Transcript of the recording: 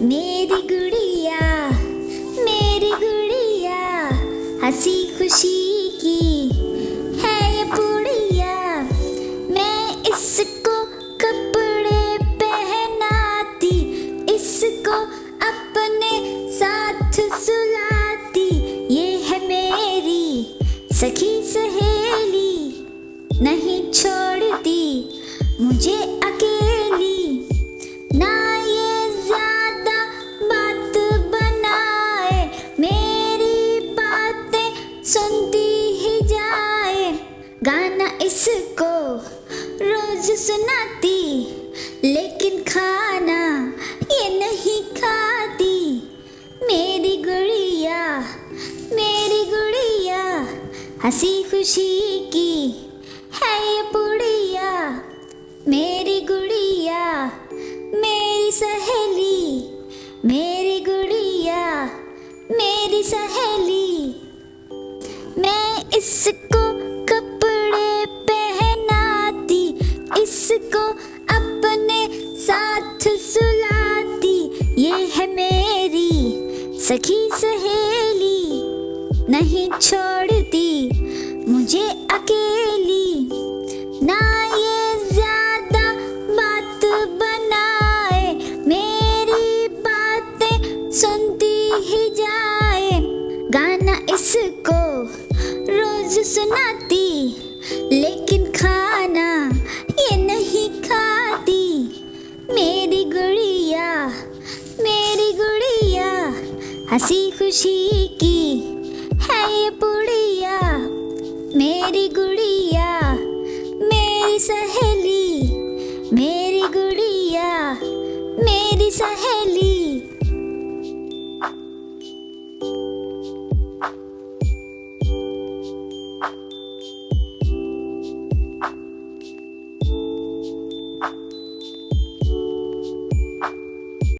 मेरी गुड़िया, मेरी गुड़िया, हंसी खुशी की है ये पुड़िया। मैं इसको कपड़े पहनाती, इसको अपने साथ सुलाती। ये है मेरी सखी सहेली, नहीं छोड़ती मुझे अकेली। ना ये ज्यादा बात बनाए, मेरी बातें सुनती ही जाए। गाना इसको रोज सुनाती, लेकिन खाना ये नहीं खाती। मेरी गुड़िया, मेरी गुड़िया, हंसी खुशी की है ये पुड़िया। मेरी गुड़िया, मेरी सहेली, मेरी गुड़िया, मेरी सहेली। मैं इसको कपड़े पहनाती, इसको अपने साथ सुलाती। ये है मेरी सखी सहेली, नहीं छोड़ती मुझे अकेली। ना ये ज्यादा बात बनाए, मेरी बातें सुनती ही जाए। गाना इसको रोज सुनाती, लेकिन खाना ये नहीं खाती। मेरी गुड़िया, मेरी गुड़िया, हंसी खुशी की है ये पुड़िया। मेरी गुड़िया, मेरी सहेली, मेरी गुड़िया, मेरी सहेली।